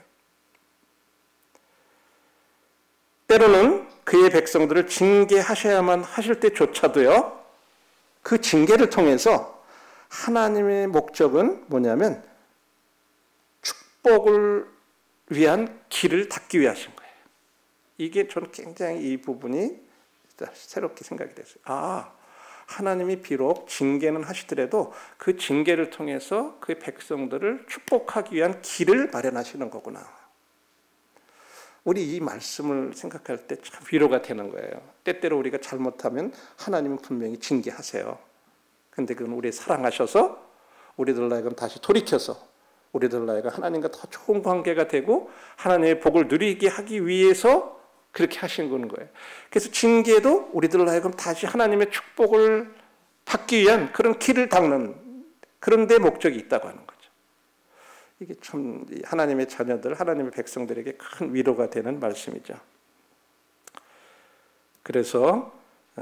A: 때로는 그의 백성들을 징계하셔야만 하실 때조차도요, 그 징계를 통해서 하나님의 목적은 뭐냐면 축복을 위한 길을 닫기 위하신 거예요. 이게 저는 굉장히 이 부분이 새롭게 생각이 됐어요. 하나님이 비록 징계는 하시더라도 그 징계를 통해서 그 백성들을 축복하기 위한 길을 마련하시는 거구나. 우리 이 말씀을 생각할 때 참 위로가 되는 거예요. 때때로 우리가 잘못하면 하나님은 분명히 징계하세요. 근데 그건 우리 사랑하셔서 우리들 나에게 다시 돌이켜서 우리들 나에게 하나님과 더 좋은 관계가 되고 하나님의 복을 누리게 하기 위해서 그렇게 하신 거예요. 그래서 징계도 우리들 하여금 다시 하나님의 축복을 받기 위한 그런 길을 닦는 그런 데 목적이 있다고 하는 거죠. 이게 참 하나님의 자녀들, 하나님의 백성들에게 큰 위로가 되는 말씀이죠. 그래서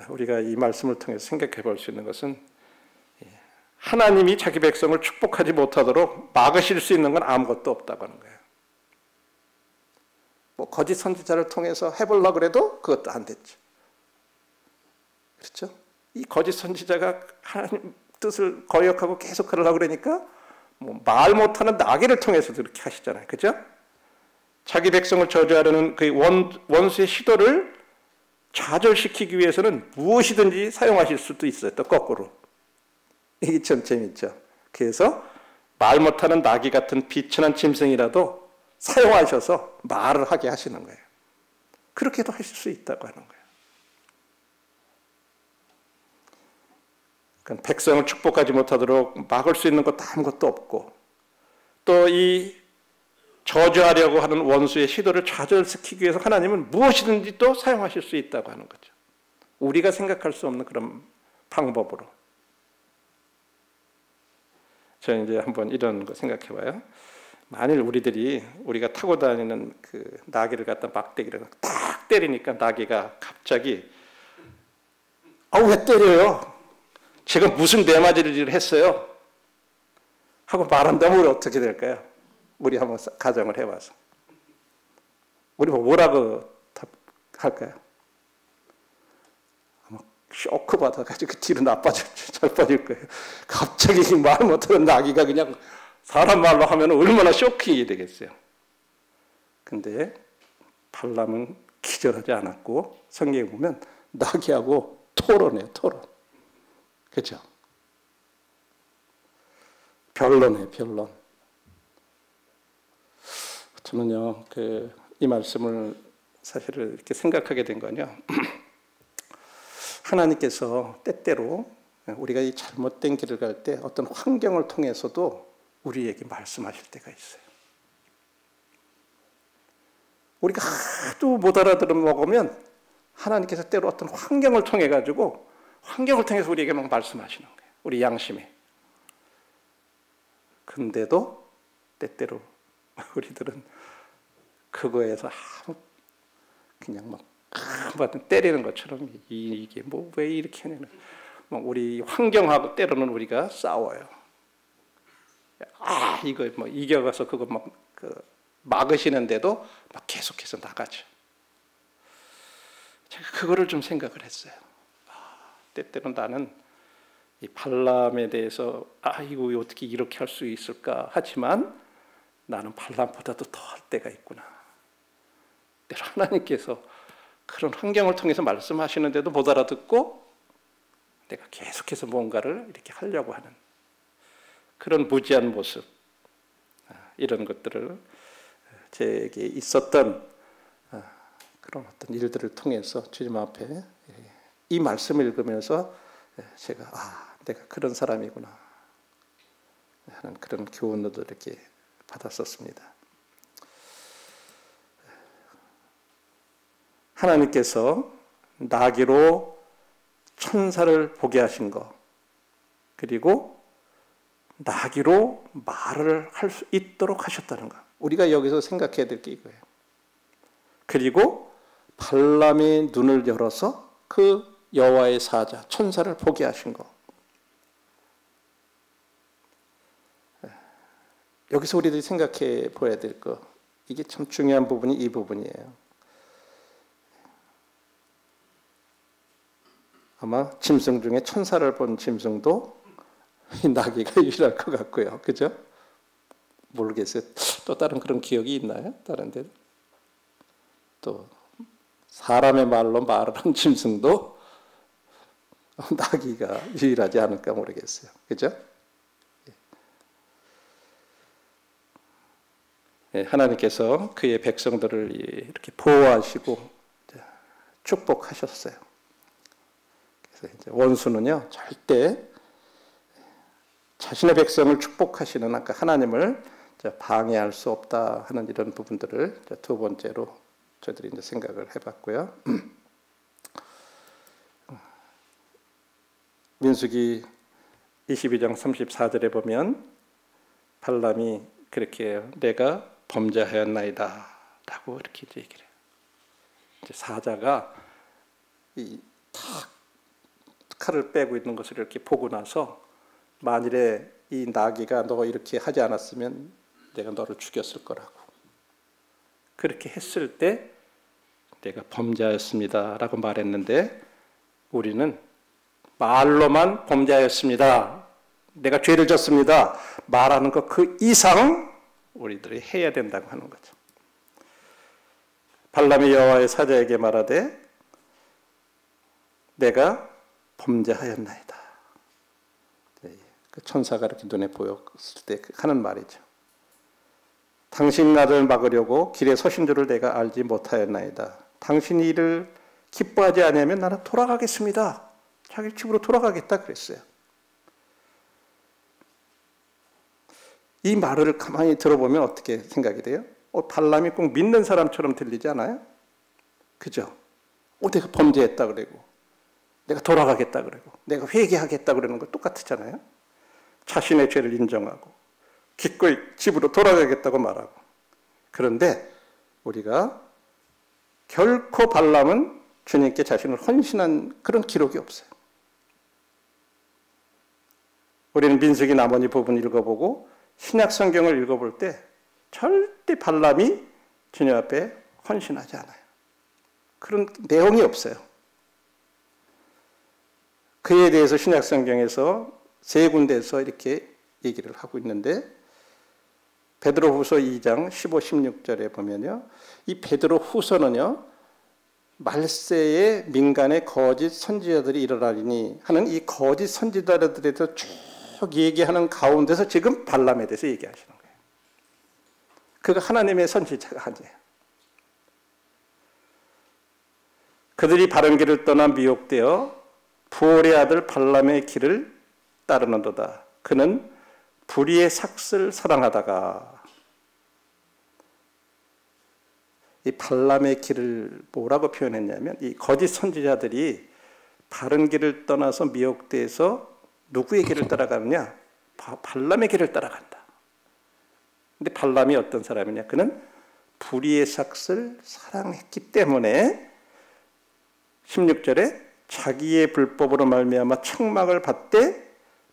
A: 우리가 이 말씀을 통해서 생각해 볼 수 있는 것은 하나님이 자기 백성을 축복하지 못하도록 막으실 수 있는 건 아무것도 없다고 하는 거예요. 거짓 선지자를 통해서 해보려고 그래도 그것도 안 됐죠. 그렇죠? 이 거짓 선지자가 하나님 뜻을 거역하고 계속 하려고 그러니까 말 못하는 나귀를 통해서도 그렇게 하시잖아요. 그죠? 자기 백성을 저주하려는 그 원수의 시도를 좌절시키기 위해서는 무엇이든지 사용하실 수도 있어요. 또 거꾸로. 이게 참 재밌죠. 그래서 말 못하는 나귀 같은 비천한 짐승이라도 사용하셔서 말을 하게 하시는 거예요. 그렇게도 하실 수 있다고 하는 거예요. 그러니까 백성을 축복하지 못하도록 막을 수 있는 것도 아무것도 없고 또 이 저주하려고 하는 원수의 시도를 좌절시키기 위해서 하나님은 무엇이든지 또 사용하실 수 있다고 하는 거죠. 우리가 생각할 수 없는 그런 방법으로. 저는 이제 한번 이런 거 생각해 봐요. 만일 우리가 타고 다니는 그 나귀를 갖다 막대기를 딱 때리니까 나귀가 갑자기 왜 때려요? 제가 무슨 내맞이를 했어요? 하고 말한다면 우리 어떻게 될까요? 우리 한번 가정을 해봐서 우리 뭐라고 할까요? 아마 쇼크 받아가지고 뒤로 잘 빠질 거예요. 갑자기 말 못하는 나귀가 그냥 사람 말로 하면 얼마나 쇼킹이 되겠어요. 근데 발람은 기절하지 않았고 성경에 보면 나귀하고 토론해요. 토론. 그렇죠? 변론해요. 변론. 저는요, 이 말씀을 사실 이렇게 생각하게 된 건요. 하나님께서 때때로 우리가 이 잘못된 길을 갈 때 어떤 환경을 통해서도 우리에게 말씀하실 때가 있어요. 우리가 하도 못 알아들으면 하나님께서 때로 어떤 환경을 통해 가지고 환경을 통해서 우리에게 막 말씀하시는 거예요. 우리 양심에. 근데도 때때로 우리들은 그거에서 그냥 막 때리는 것처럼 이게 왜 이렇게 하냐는 우리 환경하고 때로는 우리가 싸워요. 이거 이겨가서 그거 막으시는데도 막 계속해서 나가죠. 제가 그거를 좀 생각을 했어요. 때때로 나는 이 발람에 대해서 이거 어떻게 이렇게 할 수 있을까 하지만 나는 발람보다도 더 할 때가 있구나. 때로 하나님께서 그런 환경을 통해서 말씀하시는데도 못 알아듣고 내가 계속해서 뭔가를 이렇게 하려고 하는 그런 무지한 모습, 이런 것들을 제게 있었던 그런 어떤 일들을 통해서 주님 앞에 이 말씀을 읽으면서 제가 내가 그런 사람이구나 하는 그런 교훈을 이렇게 받았었습니다. 하나님께서 나귀로 천사를 보게 하신 것, 그리고 나귀로 말을 할 수 있도록 하셨다는 것, 우리가 여기서 생각해야 될 게 이거예요. 그리고 발람의 눈을 열어서 그 여호와의 사자 천사를 보게 하신 것, 여기서 우리들이 생각해 보아야 될 것, 이게 참 중요한 부분이 이 부분이에요. 아마 짐승 중에 천사를 본 짐승도 이 나귀가 유일할 것 같고요. 그죠? 모르겠어요. 또 다른 그런 기억이 있나요? 다른 데? 또 사람의 말로 말을 한 짐승도 나귀가 유일하지 않을까 모르겠어요. 그죠? 하나님께서 그의 백성들을 이렇게 보호하시고 축복하셨어요. 그래서 이제 원수는요, 절대 자신의 백성을 축복하시는 아까 하나님을 방해할 수 없다 하는 이런 부분들을 두 번째로 저희들이 이제 생각을 해봤고요. 민수기 22장 34절에 보면 발람이 그렇게 해요. 내가 범죄하였나이다 라고 이렇게 얘기를 해요. 이제 사자가 탁 칼을 빼고 있는 것을 이렇게 보고 나서 만일에 이 나귀가 너 이렇게 하지 않았으면 내가 너를 죽였을 거라고, 그렇게 했을 때 내가 범죄하였습니다 라고 말했는데, 우리는 말로만 범죄하였습니다, 내가 죄를 졌습니다 말하는 것 그 이상 우리들이 해야 된다고 하는 거죠. 발람이 여호와의 사자에게 말하되 내가 범죄하였나이다. 그 천사가 이렇게 눈에 보였을 때 하는 말이죠. 당신 나를 막으려고 길에 서신 줄을 내가 알지 못하였나이다. 당신이 이를 기뻐하지 않으면 나는 돌아가겠습니다. 자기 집으로 돌아가겠다 그랬어요. 이 말을 가만히 들어보면 어떻게 생각이 돼요? 발람이 꼭 믿는 사람처럼 들리지 않아요? 그죠? 내가 범죄했다 그러고, 내가 돌아가겠다 그러고, 내가 회개하겠다 그러는 거 똑같잖아요. 자신의 죄를 인정하고 기꺼이 집으로 돌아가겠다고 말하고. 그런데 우리가 결코 발람은 주님께 자신을 헌신한 그런 기록이 없어요. 우리는 민수기 나머지 부분 읽어보고 신약 성경을 읽어볼 때 절대 발람이 주님 앞에 헌신하지 않아요. 그런 내용이 없어요. 그에 대해서 신약 성경에서 세 군데에서 이렇게 얘기를 하고 있는데, 베드로후서 2장 15, 16절에 보면요, 이 베드로후서는요, 말세에 민간의 거짓 선지자들이 일어나리니 하는 이 거짓 선지자들에 대해서 쭉 얘기하는 가운데서 지금 발람에 대해서 얘기하시는 거예요. 그가 하나님의 선지자가 아니에요. 그들이 바른 길을 떠나 미혹되어 부올의 아들 발람의 길을 따르는도다. 그는 불의의 삭슬 사랑하다가, 이 발람의 길을 뭐라고 표현했냐면, 이 거짓 선지자들이 바른 길을 떠나서 미혹돼서 누구의 길을 따라가느냐? 발람의 길을 따라간다. 근데 발람이 어떤 사람이냐? 그는 불의의 삭슬 사랑했기 때문에 16절에 자기의 불법으로 말미암아 책망을 받되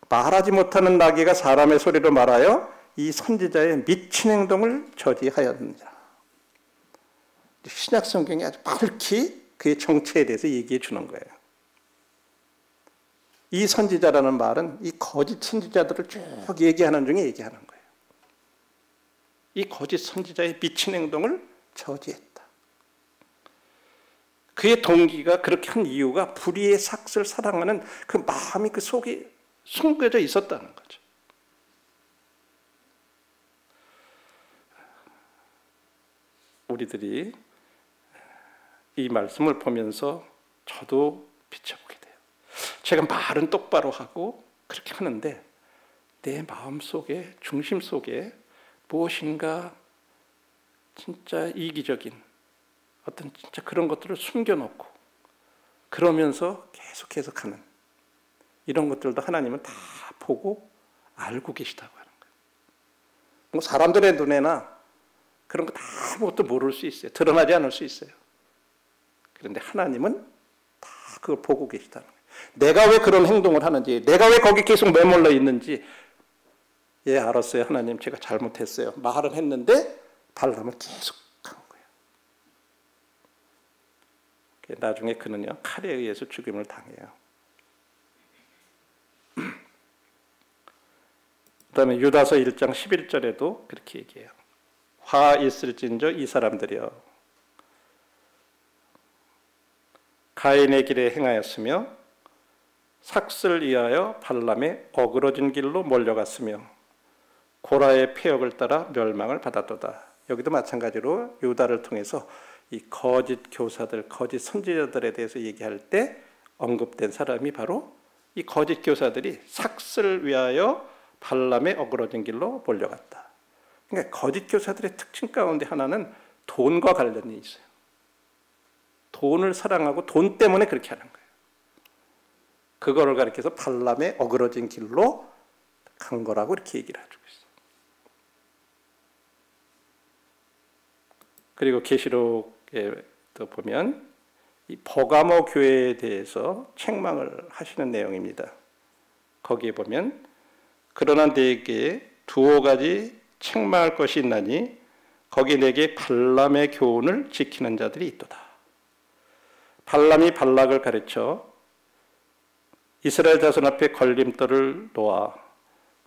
A: 말하지 못하는 나귀가 사람의 소리로 말하여 이 선지자의 미친 행동을 저지하였느니라. 신약 성경이 아주 밝히 그의 정체에 대해서 얘기해 주는 거예요. 이 선지자라는 말은 이 거짓 선지자들을 쭉 얘기하는 중에 얘기하는 거예요. 이 거짓 선지자의 미친 행동을 저지했다. 그의 동기가 그렇게 한 이유가 불의의 삭슬 사랑하는 그 마음이 그 속에 숨겨져 있었다는 거죠. 우리들이 이 말씀을 보면서 저도 비춰보게 돼요. 제가 말은 똑바로 하고 그렇게 하는데 내 마음속에, 중심 속에 무엇인가 진짜 이기적인 어떤 진짜 그런 것들을 숨겨놓고 그러면서 계속해서 가는 이런 것들도 하나님은 다 보고 알고 계시다고 하는 거예요. 뭐 사람들의 눈에나 그런 거 다 아무것도 모를 수 있어요. 드러나지 않을 수 있어요. 그런데 하나님은 다 그걸 보고 계시다는 거예요. 내가 왜 그런 행동을 하는지, 내가 왜 거기 계속 매몰려 있는지, 예, 알았어요. 하나님, 제가 잘못했어요. 말은 했는데 발람은 계속 한 거예요. 나중에 그는요, 칼에 의해서 죽임을 당해요. 그 다음에 유다서 1장 11절에도 그렇게 얘기해요. 화 있을진저 이 사람들이여 가인의 길에 행하였으며 삭슬 위하여 발람의 어그러진 길로 몰려갔으며 고라의 폐역을 따라 멸망을 받았도다. 여기도 마찬가지로 유다를 통해서 이 거짓 교사들, 거짓 선지자들에 대해서 얘기할 때 언급된 사람이 바로 이 거짓 교사들이 삭슬 위하여 발람의 어그러진 길로 몰려갔다. 그러니까 거짓 교사들의 특징 가운데 하나는 돈과 관련이 있어요. 돈을 사랑하고 돈 때문에 그렇게 하는 거예요. 그거를 가리켜서 발람의 어그러진 길로 간 거라고 이렇게 얘기를 해주고 있어요. 그리고 계시록에 보면 이 버가모 교회에 대해서 책망을 하시는 내용입니다. 거기에 보면 그러나 내게 두어 가지 책망할 것이 있나니 거기 내게 발람의 교훈을 지키는 자들이 있도다. 발람이 발락을 가르쳐 이스라엘 자손 앞에 걸림돌을 놓아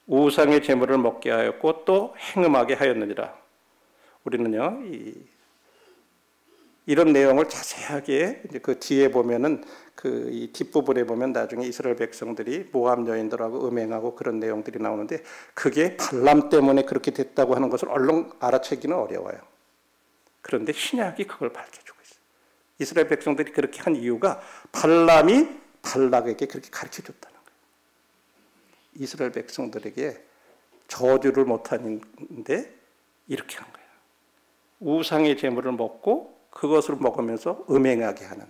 A: 우상의 제물을 먹게 하였고 또 행음하게 하였느니라. 우리는요 이런 내용을 자세하게 이제 그 뒤에 보면은 그 이 뒷부분에 보면 나중에 이스라엘 백성들이 모압 여인들하고 음행하고 그런 내용들이 나오는데 그게 발람 때문에 그렇게 됐다고 하는 것을 얼른 알아채기는 어려워요. 그런데 신약이 그걸 밝혀주고 있어요. 이스라엘 백성들이 그렇게 한 이유가 발람이 발락에게 그렇게 가르쳐줬다는 거예요. 이스라엘 백성들에게 저주를 못하는데 이렇게 한 거예요. 우상의 제물을 먹고 그것을 먹으면서 음행하게 하는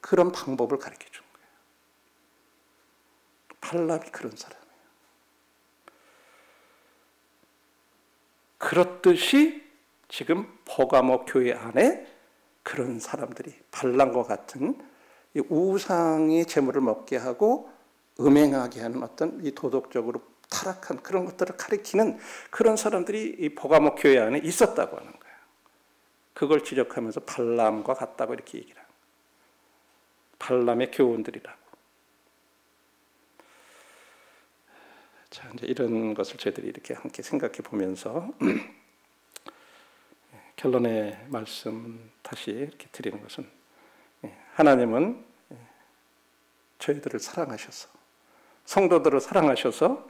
A: 그런 방법을 가르쳐준 거예요. 발람이 그런 사람이에요. 그렇듯이 지금 버가모 교회 안에 그런 사람들이 발람과 같은 이 우상의 제물을 먹게 하고 음행하게 하는 어떤 이 도덕적으로 타락한 그런 것들을 가리키는 그런 사람들이 이 버가모 교회 안에 있었다고 하는 거예요. 그걸 지적하면서 발람과 같다고 이렇게 얘기를 합니다. 발람의 교훈들이라고. 자, 이제 이런 것을 저희들이 이렇게 함께 생각해 보면서 결론의 말씀 다시 이렇게 드리는 것은 하나님은 저희들을 사랑하셔서 성도들을 사랑하셔서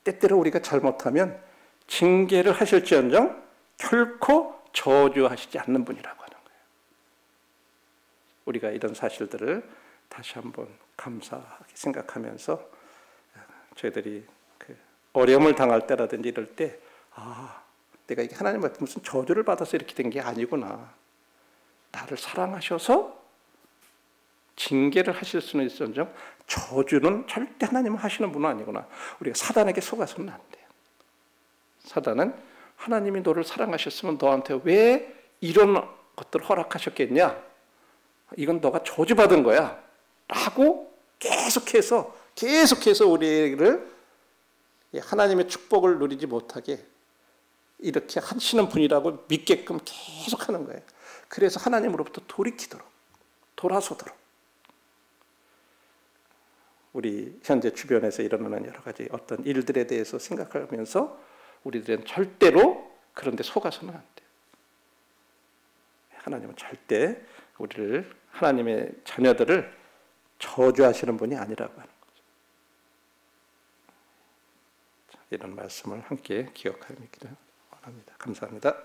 A: 때때로 우리가 잘못하면 징계를 하실지언정 결코 저주하시지 않는 분이라고 하는 거예요. 우리가 이런 사실들을 다시 한번 감사하게 생각하면서 저희들이 그 어려움을 당할 때라든지 이럴 때 내가 이게 하나님한테 무슨 저주를 받아서 이렇게 된 게 아니구나. 나를 사랑하셔서 징계를 하실 수는 있을지언정 저주는 절대 하나님은 하시는 분은 아니구나. 우리가 사단에게 속아서는 안 돼요. 사단은 하나님이 너를 사랑하셨으면 너한테 왜 이런 것들을 허락하셨겠냐? 이건 너가 저주받은 거야. 라고 계속해서 우리를 하나님의 축복을 누리지 못하게 이렇게 하시는 분이라고 믿게끔 계속 하는 거예요. 그래서 하나님으로부터 돌아서도록 우리 현재 주변에서 일어나는 여러 가지 어떤 일들에 대해서 생각하면서 우리들은 절대로 그런 데 속아서는 안 돼요. 하나님은 절대 우리를 하나님의 자녀들을 저주하시는 분이 아니라고 하는 거죠. 이런 말씀을 함께 기억하기를 원합니다. 감사합니다.